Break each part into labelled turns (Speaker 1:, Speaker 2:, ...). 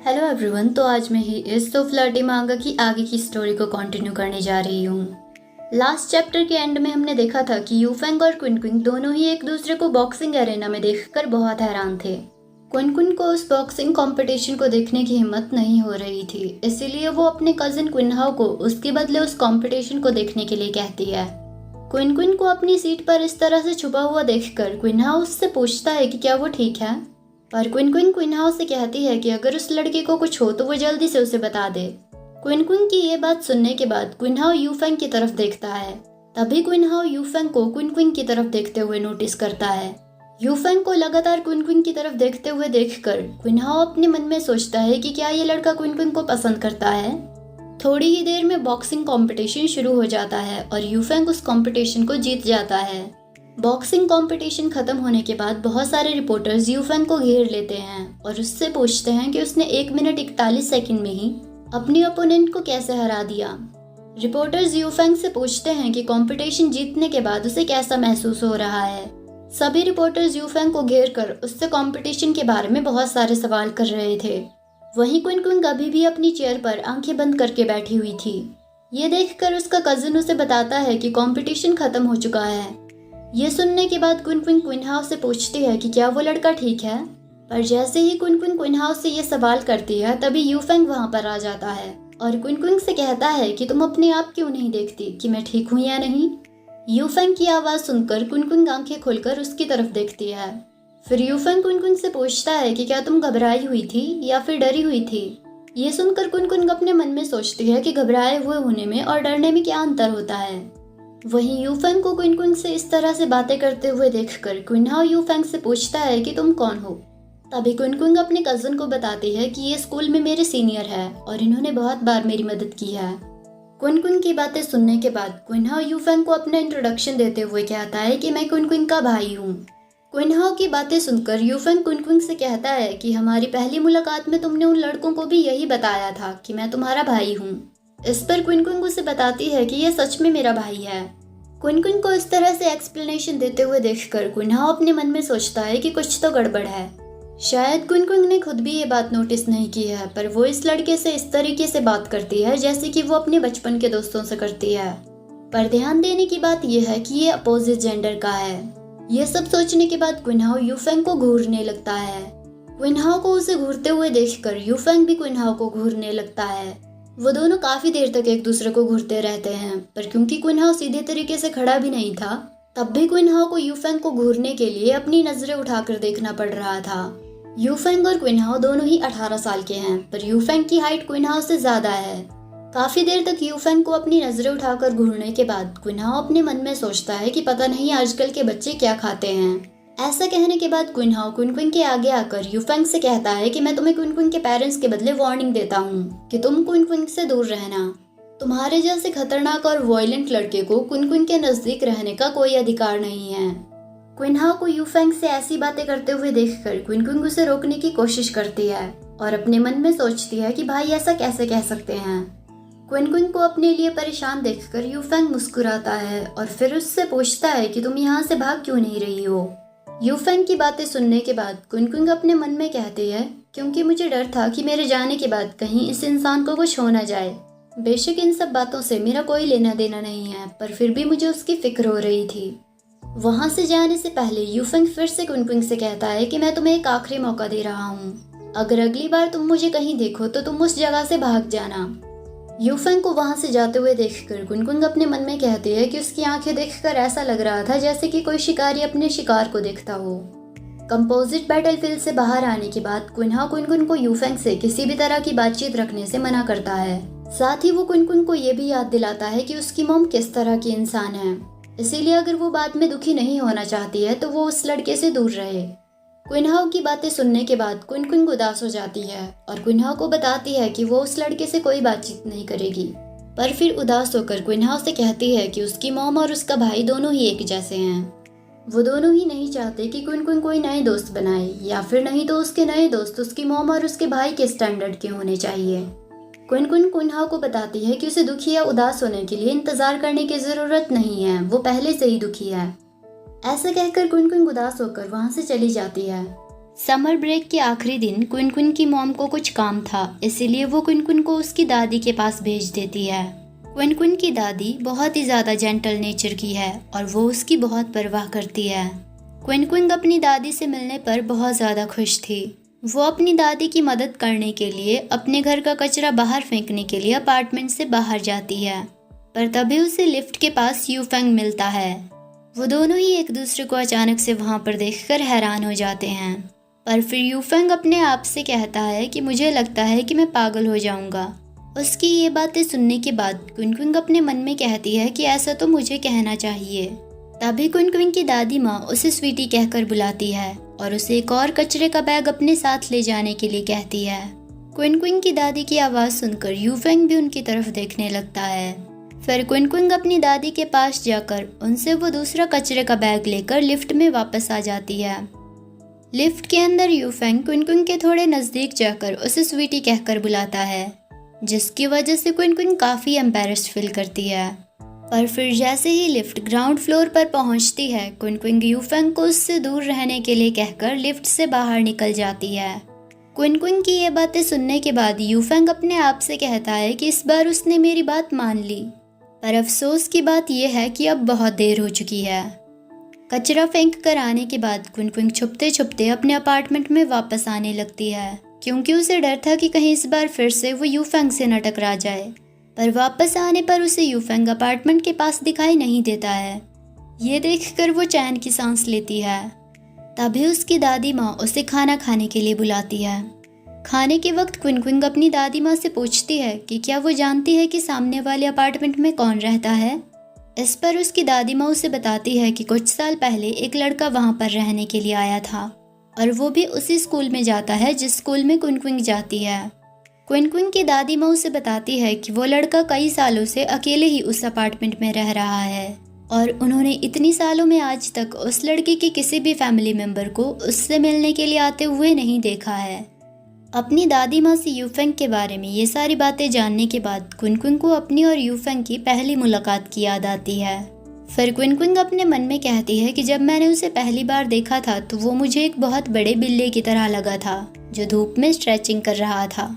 Speaker 1: Hello everyone. तो आज मैं ही इस तो फ्लर्टी मांगा की आगे की स्टोरी को कंटिन्यू करने जा रही हूँ। लास्ट चैप्टर के एंड में हमने देखा था कि यूफेंग और क्विन दोनों ही एक दूसरे को बॉक्सिंग एरेना में देखकर बहुत हैरान थे। क्विन को उस बॉक्सिंग कंपटीशन को देखने की हिम्मत नहीं हो रही थी, इसीलिए वो अपने कजिन क्विनहाओ को उसके बदले उस कंपटीशन को देखने के लिए कहती है। क्विन को अपनी सीट पर इस तरह से छुपा हुआ देखकर क्विनहाओ उससे पूछता है कि क्या वो ठीक है, पर क्विनहाओ से कहती है कि अगर उस लड़के को कुछ हो तो वो जल्दी से उसे बता दे। क्विन की ये बात सुनने के बाद क्विनहाओ यूफेंग की तरफ देखता है। तभी क्विनहाओ यूफेंग को क्विन की तरफ देखते हुए नोटिस करता है। यूफेंग को लगातार क्विन की तरफ देखते हुए देखकर क्विनहाओ अपने मन में सोचता है कि क्या ये लड़का क्विन को पसंद करता है। थोड़ी ही देर में बॉक्सिंग कंपटीशन शुरू हो जाता है और यूफेंग उस कंपटीशन को जीत जाता है। बॉक्सिंग कंपटीशन खत्म होने के बाद बहुत सारे रिपोर्टर्स यूफेंग को घेर लेते हैं और उससे पूछते हैं कि उसने 1 मिनट 41 सेकंड में ही अपने ओपोनेंट को कैसे हरा दिया। रिपोर्टर्स यूफेंग से पूछते हैं कि कंपटीशन जीतने के बाद उसे कैसा महसूस हो रहा है। सभी रिपोर्टर्स यूफेंग को घेर कर उससे कंपटीशन के बारे में बहुत सारे सवाल कर रहे थे। वहीं क्विन अभी भी अपनी चेयर पर आंखें बंद करके बैठी हुई थी। ये देखकर उसका कजिन उसे बताता है कि कंपटीशन खत्म हो चुका है। ये सुनने के बाद क्विनहाओ से पूछती है कि क्या वो लड़का ठीक है, पर जैसे ही क्विनहाओ से ये सवाल करती है तभी यूफेंग वहां पर आ जाता है और क्विन से कहता है कि तुम अपने आप क्यों नहीं देखती कि मैं ठीक हूँ या नहीं। यूफेंग की आवाज सुनकर क्विन आंखें खोलकर उसकी तरफ देखती है। फिर यूफेंग क्विन से पूछता है कि क्या तुम घबराई हुई थी या फिर डरी हुई थी। ये सुनकर क्विन अपने मन में सोचती है कि घबराए हुए होने में और डरने में क्या अंतर होता है। वहीं यूफेंग को क्विन से इस तरह से बातें करते हुए देखकर क्विनहाओ यूफेंग से पूछता है कि तुम कौन हो। तभी क्विन अपने कजिन को बताती है कि ये स्कूल में मेरे सीनियर है और इन्होंने बहुत बार मेरी मदद की है। क्विन की बातें सुनने के बाद क्विनहाओ यूफेंग को अपना इंट्रोडक्शन देते हुए कहता है कि मैं क्विन का भाई हूँ। क्विनहाओ की बातें सुनकर यूफेंग क्विन से कहता है कि हमारी पहली मुलाकात में तुमने उन लड़कों को भी यही बताया था कि मैं तुम्हारा भाई हूँ। इस पर क्विन उसे बताती है कि यह सच में मेरा भाई है। क्विन को इस तरह से एक्सप्लेनेशन देते हुए देखकर क्विनहाओ अपने मन में सोचता है कि कुछ तो गड़बड़ है। शायद क्विन ने खुद भी ये बात नोटिस नहीं की है, पर वो इस लड़के से इस तरीके से बात करती है जैसे कि वो अपने बचपन के दोस्तों से करती है। पर ध्यान देने की बात यह है कि ये अपोजिट जेंडर का है। ये सब सोचने के बाद क्विनहाओ यूफेंग को घूरने लगता है। क्विनहाओ को उसे घूरते हुए देखकर यूफेंग भी क्विनहाओ को घूरने लगता है। वो दोनों काफी देर तक एक दूसरे को घूरते रहते हैं, पर क्योंकि क्विनहाओ सीधे तरीके से खड़ा भी नहीं था, तब भी क्विनहाओ को यूफेंग को घूरने के लिए अपनी नजरें उठाकर देखना पड़ रहा था। यूफेंग और क्विनहाओ दोनों ही 18 साल के हैं, पर यूफेंग की हाइट क्विनहाओ से ज्यादा है। काफी देर तक यूफेंग को अपनी नजरें उठाकर घूरने के बाद क्विनहाओ अपने मन में सोचता है कि पता नहीं आजकल के बच्चे क्या खाते हैं। ऐसा कहने के बाद क्विनहाओ क्विन के आगे आकर यूफेंग से कहता है कि मैं तुम्हें क्विन के पेरेंट्स के बदले वार्निंग देता हूँ कि तुम क्विन से दूर रहना। तुम्हारे जैसे खतरनाक और वॉयलेंट लड़के को क्विन के नजदीक रहने का कोई अधिकार नहीं है। क्विनहाओ को यूफेंग से ऐसी बातें करते हुए देखकर क्विन उसे रोकने की कोशिश करती है और अपने मन में सोचती है कि भाई ऐसा कैसे कह सकते हैं। क्विन को अपने लिए परेशान देखकर यूफेंग मुस्कुराता है और फिर उससे पूछता है कि तुम यहाँ से भाग क्यों नहीं रही हो। यूफेंग की बातें सुनने के बाद क्विन अपने मन में कहती है क्योंकि मुझे डर था कि मेरे जाने के बाद कहीं इस इंसान को कुछ हो न जाए। बेशक इन सब बातों से मेरा कोई लेना देना नहीं है, पर फिर भी मुझे उसकी फिक्र हो रही थी। वहां से जाने से पहले यूफेंग फिर से क्विन से कहता है कि मैं तुम्हें एक आखिरी मौका दे रहा हूँ। अगर अगली बार तुम मुझे कहीं देखो तो तुम उस जगह से भाग जाना। यूफेंग को वहां से जाते हुए देखकर क्विन अपने मन में कहती है कि उसकी आंखें देखकर ऐसा लग रहा था जैसे कि कोई शिकारी अपने शिकार को देखता हो। कंपोजिट बैटलफील्ड से बाहर आने के बाद क्विनहाओ क्विन को यूफेंग से किसी भी तरह की बातचीत रखने से मना करता है। साथ ही वो क्विन को ये भी याद दिलाता है कि उसकी मॉम किस तरह की इंसान है, इसीलिए अगर वो बाद में दुखी नहीं होना चाहती है तो वो उस लड़के से दूर रहे। क्विनहाओ की बातें सुनने के बाद क्विन उदास हो जाती है और क्विनहाओ को बताती है कि वो उस लड़के से कोई बातचीत नहीं करेगी, पर फिर उदास होकर क्विनहाओ से कहती है कि उसकी मॉम और उसका भाई दोनों ही एक जैसे हैं। वो दोनों ही नहीं चाहते कि क्विन कोई नए दोस्त बनाए, या फिर नहीं तो उसके नए दोस्त उसकी मॉम और उसके भाई के स्टैंडर्ड के होने चाहिए। क्विन क्विनहाओ को बताती है कि उसे दुखी या उदास होने के लिए इंतजार करने की जरूरत नहीं है, वो पहले से ही दुखी है। ऐसा कहकर क्विन उदास होकर वहां से चली जाती है। समर ब्रेक के आखिरी दिन क्विन की मॉम को कुछ काम था, इसीलिए वो क्विन को उसकी दादी के पास भेज देती है। क्विन की दादी बहुत ही ज़्यादा जेंटल नेचर की है और वो उसकी बहुत परवाह करती है। क्विन अपनी दादी से मिलने पर बहुत ज़्यादा खुश थी। वो अपनी दादी की मदद करने के लिए अपने घर का कचरा बाहर फेंकने के लिए अपार्टमेंट से बाहर जाती है, पर तभी उसे लिफ्ट के पास यूफेंग मिलता है। वो दोनों ही एक दूसरे को अचानक से वहाँ पर देखकर हैरान हो जाते हैं, पर फिर यूफेंग अपने आप से कहता है कि मुझे लगता है कि मैं पागल हो जाऊंगा। उसकी ये बातें सुनने के बाद क्विन अपने मन में कहती है कि ऐसा तो मुझे कहना चाहिए। तभी क्विन की दादी माँ उसे स्वीटी कहकर बुलाती है और उसे एक और कचरे का बैग अपने साथ ले जाने के लिए कहती है। क्विन की दादी की आवाज़ सुनकर यूफेंग भी उनकी तरफ देखने लगता है। फिर क्विन अपनी दादी के पास जाकर उनसे वो दूसरा कचरे का बैग लेकर लिफ्ट में वापस आ जाती है। लिफ्ट के अंदर यूफेंग क्विन के थोड़े नज़दीक जाकर उसे स्वीटी कहकर बुलाता है, जिसकी वजह से क्विन काफ़ी एम्बैरेस्ड फील करती है। पर फिर जैसे ही लिफ्ट ग्राउंड फ्लोर पर पहुंचती है, क्विन यूफेंग को उससे दूर रहने के लिए कहकर लिफ्ट से बाहर निकल जाती है। क्विन की ये बातें सुनने के बाद यूफेंग अपने आप से कहता है कि इस बार उसने मेरी बात मान ली, पर अफसोस की बात यह है कि अब बहुत देर हो चुकी है। कचरा फेंक कर आने के बाद क्विन छुपते छुपते अपने अपार्टमेंट में वापस आने लगती है, क्योंकि उसे डर था कि कहीं इस बार फिर से वो यूफेंग से न टकरा जाए। पर वापस आने पर उसे यूफेंग अपार्टमेंट के पास दिखाई नहीं देता है। ये देखकर वो चैन की सांस लेती है। तभी उसकी दादी माँ उसे खाना खाने के लिए बुलाती है। खाने के वक्त क्विन अपनी दादी माँ से पूछती है कि क्या वो जानती है कि सामने वाले अपार्टमेंट में कौन रहता है। इस पर उसकी दादी माँ उसे बताती है कि कुछ साल पहले एक लड़का वहाँ पर रहने के लिए आया था और वो भी उसी स्कूल में जाता है जिस स्कूल में क्विन जाती है। क्विन की दादी माँ उसे बताती है कि वो लड़का कई सालों से अकेले ही उस अपार्टमेंट में रह रहा है और उन्होंने इतनी सालों में आज तक उस लड़के के किसी भी फैमिली मेंबर को उससे मिलने के लिए आते हुए नहीं देखा है। अपनी दादी माँ से यूफेंग के बारे में ये सारी बातें जानने के बाद क्विन को अपनी और यूफेंग की पहली मुलाकात की याद आती है। फिर क्विन अपने मन में कहती है कि जब मैंने उसे पहली बार देखा था तो वो मुझे एक बहुत बड़े बिल्ली की तरह लगा था जो धूप में स्ट्रेचिंग कर रहा था।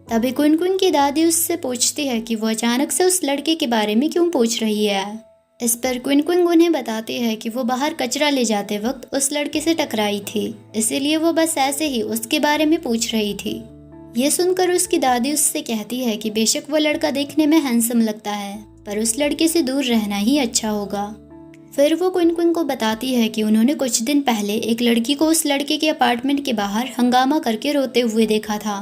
Speaker 1: तभी क्विन की दादी उससे पूछती है कि वो अचानक से उस लड़के के बारे में क्यों पूछ रही है। इस पर क्विन उन्हें बताती है कि वो बाहर कचरा ले जाते वक्त उस लड़के से टकराई थी, इसीलिए वो बस ऐसे ही उसके बारे में पूछ रही थी। ये सुनकर उसकी दादी उससे कहती है कि बेशक वो लड़का देखने में हैंडसम लगता है, पर उस लड़के से दूर रहना ही अच्छा होगा। फिर वो क्विन को बताती है कि उन्होंने कुछ दिन पहले एक लड़की को उस लड़के के अपार्टमेंट के बाहर हंगामा करके रोते हुए देखा था।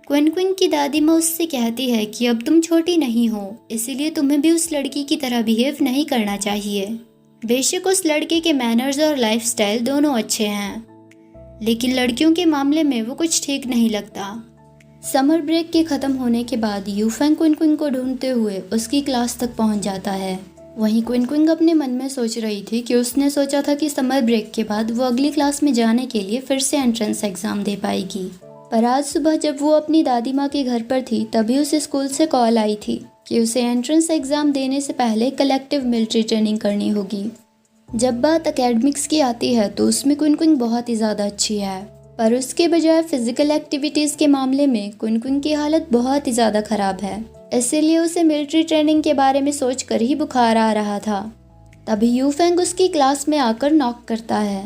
Speaker 1: क्विन की दादी माँ उससे कहती है कि अब तुम छोटी नहीं हो, इसीलिए तुम्हें भी उस लड़की की तरह बिहेव नहीं करना चाहिए। बेशक उस लड़के के मैनर्स और लाइफस्टाइल दोनों अच्छे हैं, लेकिन लड़कियों के मामले में वो कुछ ठीक नहीं लगता। समर ब्रेक के ख़त्म होने के बाद यूफेंग क्विन को ढूंढते हुए उसकी क्लास तक पहुंच जाता है। वहीं क्विन अपने मन में सोच रही थी कि उसने सोचा था कि समर ब्रेक के बाद वो अगली क्लास में जाने के लिए फिर से एंट्रेंस एग्ज़ाम दे पाएगी। पर आज सुबह जब वो अपनी दादी माँ के घर पर थी तभी उसे स्कूल से कॉल आई थी कि उसे एंट्रेंस एग्ज़ाम देने से पहले कलेक्टिव मिलिट्री ट्रेनिंग करनी होगी। जब बात एकेडमिक्स की आती है तो उसमें क्विन बहुत ही ज़्यादा अच्छी है, पर उसके बजाय फिजिकल एक्टिविटीज़ के मामले में क्विन की हालत बहुत ही ज़्यादा ख़राब है। इसीलिए उसे मिलिट्री ट्रेनिंग के बारे में सोच कर ही बुखार आ रहा था। तभी यूफेंग उसकी क्लास में आकर नॉक करता है,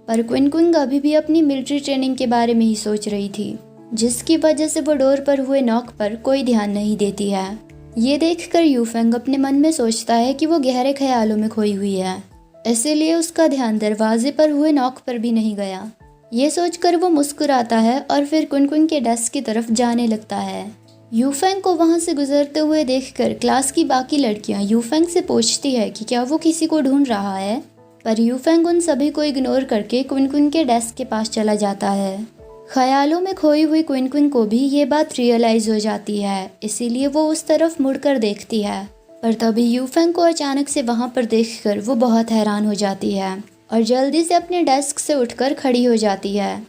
Speaker 1: पर क्विन अभी भी अपनी मिलिट्री ट्रेनिंग के बारे में ही सोच रही थी, जिसकी वजह से वो डोर पर हुए नॉक पर कोई ध्यान नहीं देती है। ये देखकर यूफेंग अपने मन में सोचता है कि वो गहरे ख्यालों में खोई हुई है, इसीलिए उसका ध्यान दरवाजे पर हुए नॉक पर भी नहीं गया। ये सोचकर वो मुस्कुराता है और फिर क्विन के डेस्क की तरफ जाने लगता है। यूफेंग को वहाँ से गुजरते हुए देखकर क्लास की बाकी लड़कियाँ यूफेंग से पूछती है कि क्या वो किसी को ढूंढ रहा है, पर यूफेंग उन सभी को इग्नोर करके क्विन के डेस्क के पास चला जाता है। ख्यालों में खोई हुई क्विन को भी ये बात रियलाइज हो जाती है, इसीलिए वो उस तरफ मुड़कर देखती है। पर तभी यूफेंग को अचानक से वहाँ पर देखकर वो बहुत हैरान हो जाती है और जल्दी से अपने डेस्क से उठकर खड़ी हो जाती है,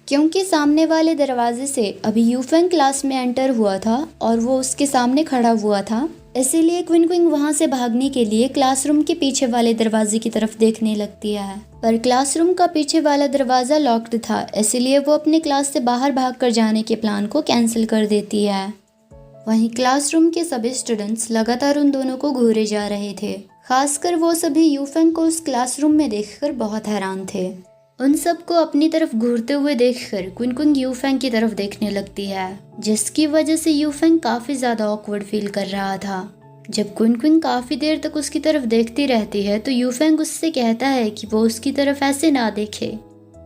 Speaker 1: क्योंकि सामने वाले दरवाजे से अभी यूफेंग क्लास में एंटर हुआ था और वो उसके सामने खड़ा हुआ था। इसीलिए क्विन वहां से भागने के लिए क्लासरूम के पीछे वाले दरवाजे की तरफ देखने लगती है, पर क्लासरूम का पीछे वाला दरवाजा लॉक्ड था, इसलिए वो अपने क्लास से बाहर भागकर जाने के प्लान को कैंसिल कर देती है। वहीं क्लासरूम के सभी स्टूडेंट्स लगातार उन दोनों को घूरे जा रहे थे। खासकर वो सभी यूफेंग को उस क्लासरूम में देखकर बहुत हैरान थे। उन सबको अपनी तरफ घूरते हुए देखकर क्विन यूफेंग की तरफ देखने लगती है, जिसकी वजह से यूफेंग काफी ज्यादा ऑकवर्ड फील कर रहा था। जब क्विन काफी देर तक उसकी तरफ देखती रहती है तो यूफेंग उससे कहता है कि वो उसकी तरफ ऐसे ना देखे।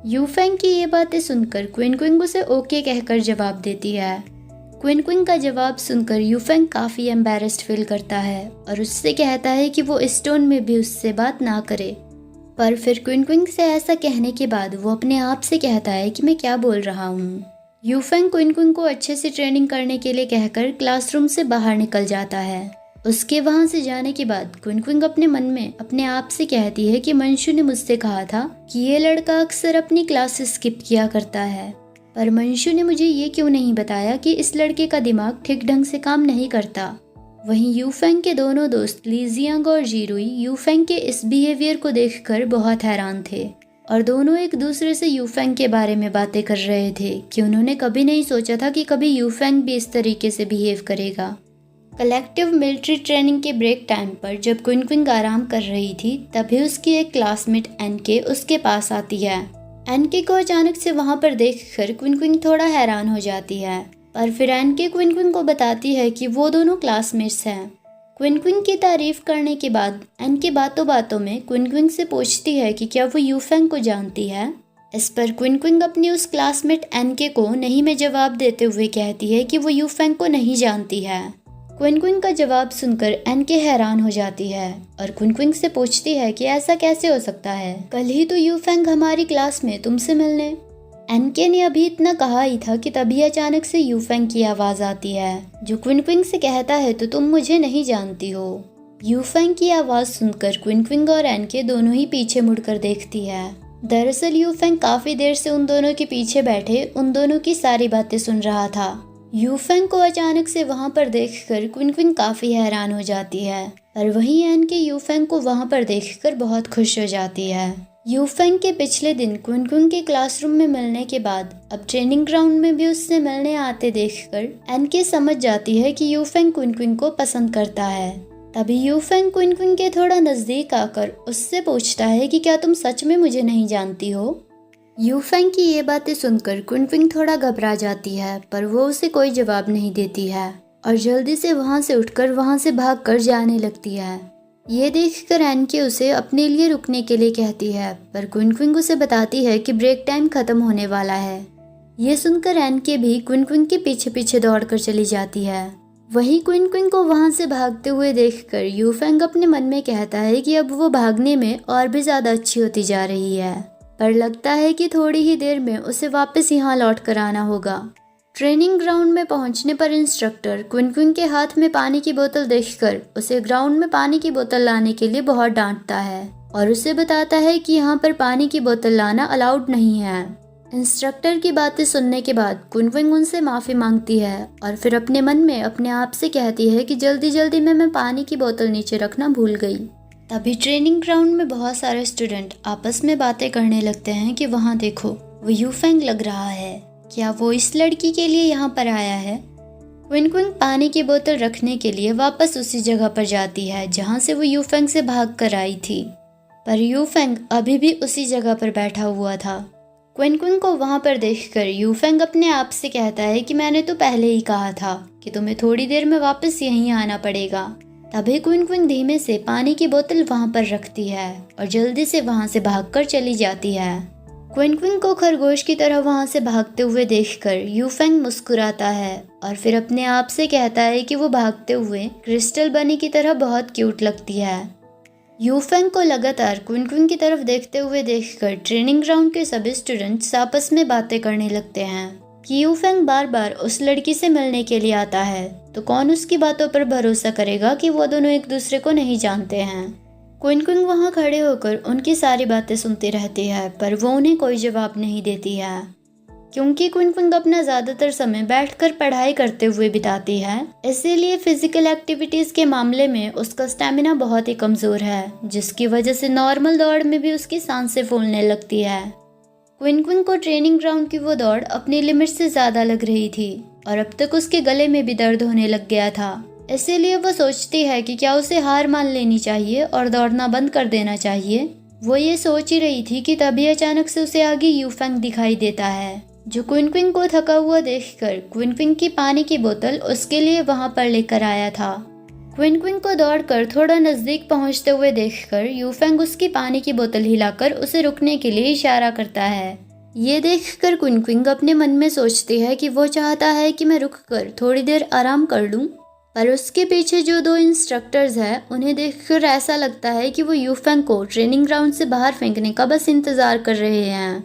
Speaker 1: यूफेंग की ये बातें सुनकर क्विन उसे ओके कहकर जवाब देती है। क्विन का जवाब सुनकर यूफेंग काफी एम्बैरेस्ड फील करता है और उससे कहता है कि वो इस टोन में भी उससे बात ना करे। पर फिर क्विन से ऐसा कहने के बाद वो अपने आप से कहता है कि मैं क्या बोल रहा हूँ। यूफेंग क्विन को अच्छे से ट्रेनिंग करने के लिए कहकर क्लासरूम से बाहर निकल जाता है। उसके वहां से जाने के बाद क्विन अपने मन में अपने आप से कहती है कि मंशु ने मुझसे कहा था कि ये लड़का अक्सर अपनी क्लासेस स्किप किया करता है, पर मंशु ने मुझे ये क्यों नहीं बताया कि इस लड़के का दिमाग ठीक ढंग से काम नहीं करता। वहीं यूफेंग के दोनों दोस्त लीजियांग और जीरुई यूफेंग के इस बिहेवियर को देखकर बहुत हैरान थे और दोनों एक दूसरे से यूफेंग के बारे में बातें कर रहे थे कि उन्होंने कभी नहीं सोचा था कि कभी यूफेंग भी इस तरीके से बिहेव करेगा। कलेक्टिव मिलिट्री ट्रेनिंग के ब्रेक टाइम पर जब क्विन आराम कर रही थी तभी उसकी एक क्लासमेट एनके उसके पास आती है। एनके को अचानक से वहां पर देखकर क्विन थोड़ा हैरान हो जाती है, पर फिर एनके क्विन को बताती है कि वो दोनों क्लासमेट्स हैं। क्विन की तारीफ करने के बाद एनके बातों बातों में क्विन से पूछती है कि क्या वो यूफेंग को जानती है। इस पर क्विन अपनी उस क्लासमेट एनके को नहीं में जवाब देते हुए कहती है कि वो यूफेंग को नहीं जानती है। क्विन का जवाब सुनकर एनके हैरान हो जाती है और क्विन से पूछती है कि ऐसा कैसे हो सकता है, कल ही तो यूफेंग हमारी क्लास में तुमसे मिलने। एनके ने अभी इतना कहा ही था कि तभी अचानक से यूफेंग की आवाज आती है जो क्विन से कहता है तो तुम मुझे नहीं जानती हो। यूफेंग की आवाज सुनकर क्विन और एनके दोनों ही पीछे मुड़कर देखती है। दरअसल यूफेंग काफी देर से उन दोनों के पीछे बैठे उन दोनों की सारी बातें सुन रहा था। यूफेंग को अचानक से वहां पर देखकर क्विन काफी हैरान हो जाती है, और वहीं एनके यूफेंग को वहां पर देखकर बहुत खुश हो जाती है। यूफेंग के पिछले दिन क्विन के क्लासरूम में मिलने के बाद अब ट्रेनिंग ग्राउंड में भी उससे मिलने आते देखकर एनके समझ जाती है कि यूफेंग क्विन को पसंद करता है। तभी यूफेंग क्विन के थोड़ा नजदीक आकर उससे पूछता है कि क्या तुम सच में मुझे नहीं जानती हो। यूफेंग की ये बातें सुनकर क्विन थोड़ा घबरा जाती है, पर वो उसे कोई जवाब नहीं देती है और जल्दी से वहां से उठकर वहां से भागकर जाने लगती है। ये देखकर एनके उसे अपने लिए रुकने के लिए कहती है, पर क्विन उसे बताती है कि ब्रेक टाइम खत्म होने वाला है। ये सुनकर एनके भी क्विन के पीछे पीछे दौड़कर चली जाती है। वहीं क्विन को वहां से भागते हुए देखकर यूफेंग अपने मन में कहता है कि अब वो भागने में और भी ज्यादा अच्छी होती जा रही है, पर लगता है कि थोड़ी ही देर में उसे वापस यहाँ लौट कर आना होगा। ट्रेनिंग ग्राउंड में पहुंचने पर इंस्ट्रक्टर क्विन के हाथ में पानी की बोतल देखकर उसे ग्राउंड में पानी की बोतल लाने के लिए बहुत डांटता है और उसे बताता है कि यहाँ पर पानी की बोतल लाना अलाउड नहीं है। इंस्ट्रक्टर की बातें सुनने के बाद क्विन उनसे माफी मांगती है और फिर अपने मन में अपने आप से कहती है कि जल्दी जल्दी में मैं पानी की बोतल नीचे रखना भूल गई। तभी ट्रेनिंग ग्राउंड में बहुत सारे स्टूडेंट आपस में बातें करने लगते हैं कि वहाँ देखो वो यूफेंग लग रहा है, क्या वो इस लड़की के लिए यहाँ पर आया है। क्विन पानी की बोतल रखने के लिए वापस उसी जगह पर जाती है जहाँ से वो यूफेंग से भाग कर आई थी, पर यूफेंग अभी भी उसी जगह पर बैठा हुआ था। क्विन को वहाँ पर देखकर यूफेंग अपने आप से कहता है कि मैंने तो पहले ही कहा था कि तुम्हें थोड़ी देर में वापस यहीं आना पड़ेगा। तभी क्विन धीमे से पानी की बोतल वहाँ पर रखती है और जल्दी से वहाँ से भागकर चली जाती है। क्विन को खरगोश की तरह वहाँ से भागते हुए देखकर यूफेंग मुस्कुराता है और फिर अपने आप से कहता है कि वो भागते हुए क्रिस्टल बनी की तरह बहुत क्यूट लगती है। यूफेंग को लगातार क्विन की तरफ देखते हुए देखकर ट्रेनिंग ग्राउंड के सभी स्टूडेंट्स आपस में बातें करने लगते हैं कि यूफेंग बार बार उस लड़की से मिलने के लिए आता है, तो कौन उसकी बातों पर भरोसा करेगा कि वो दोनों एक दूसरे को नहीं जानते हैं। क्विन वहाँ खड़े होकर उनकी सारी बातें सुनती रहती है, पर वो उन्हें कोई जवाब नहीं देती है। क्योंकि क्विंग अपना ज़्यादातर समय बैठकर पढ़ाई करते हुए बिताती है, इसीलिए फिजिकल एक्टिविटीज़ के मामले में उसका स्टेमिना बहुत ही कमज़ोर है, जिसकी वजह से नॉर्मल दौड़ में भी उसकी सांसें फूलने लगती है। क्विंग को ट्रेनिंग ग्राउंड की वो दौड़ अपनी लिमिट से ज़्यादा लग रही थी और अब तक उसके गले में भी दर्द होने लग गया था। इसीलिए वो सोचती है कि क्या उसे हार मान लेनी चाहिए और दौड़ना बंद कर देना चाहिए। वो ये सोच ही रही थी कि तभी अचानक से उसे आगे यूफेंग दिखाई देता है, जो क्विंग को थका हुआ देखकर क्विंग की पानी की बोतल उसके लिए वहां पर लेकर आया था। क्विंग को दौड़कर थोड़ा नजदीक पहुंचते हुए देखकर यूफेंग उसकी पानी की बोतल हिलाकर उसे रुकने के लिए इशारा करता है। ये देखकर क्विंग अपने मन में सोचती है कि वो चाहता है कि मैं रुककर थोड़ी देर आराम कर लूं, पर उसके पीछे जो 2 इंस्ट्रक्टर्स हैं उन्हें देखकर ऐसा लगता है कि वो यूफेंग को ट्रेनिंग ग्राउंड से बाहर फेंकने का बस इंतजार कर रहे हैं।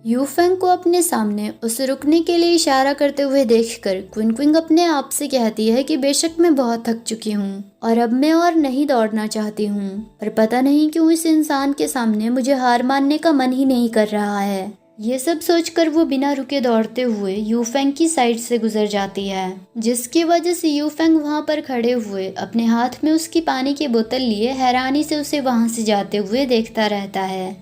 Speaker 1: यूफेंग को अपने सामने उसे रुकने के लिए इशारा करते हुए देखकर क्विंग अपने आप से कहती है कि बेशक मैं बहुत थक चुकी हूँ और अब मैं और नहीं दौड़ना चाहती हूँ, पर पता नहीं क्यों इस इंसान के सामने मुझे हार मानने का मन ही नहीं कर रहा है। ये सब सोचकर वो बिना रुके दौड़ते हुए यूफेंग की साइड से गुजर जाती है, जिसकी वजह से यूफेंग वहां पर खड़े हुए अपने हाथ में उसकी पानी की बोतल लिए हैरानी से उसे वहां से जाते हुए देखता रहता है।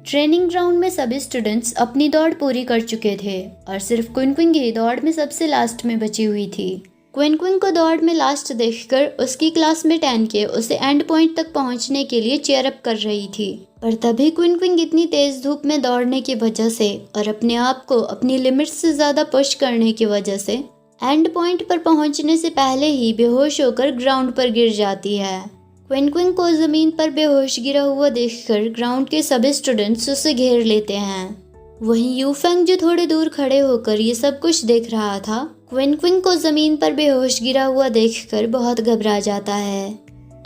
Speaker 1: ट्रेनिंग ग्राउंड में सभी स्टूडेंट्स अपनी दौड़ पूरी कर चुके थे और सिर्फ क्विंग ही दौड़ में सबसे लास्ट में बची हुई थी। क्विंग को दौड़ में लास्ट देखकर उसकी क्लासमेट एन के उसे एंड पॉइंट तक पहुंचने के लिए चीयर अप कर रही थी, पर तभी क्विंग इतनी तेज धूप में दौड़ने की वजह से और अपने आप को अपनी लिमिट से ज्यादा पुश करने की वजह से एंड पॉइंट पर पहुंचने से पहले ही बेहोश होकर ग्राउंड पर गिर जाती है। क्विंग को जमीन पर बेहोश गिरा हुआ देखकर ग्राउंड के सभी स्टूडेंट्स उसे घेर लेते हैं। वहीं यूफेंग जो थोड़े दूर खड़े होकर ये सब कुछ देख रहा था, क्विंग को जमीन पर बेहोश गिरा हुआ देखकर बहुत घबरा जाता है।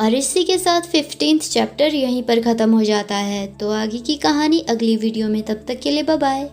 Speaker 1: और इसी के साथ 15th चैप्टर यहीं पर खत्म हो जाता है। तो आगे की कहानी अगली वीडियो में, तब तक के लिए बाय बाय।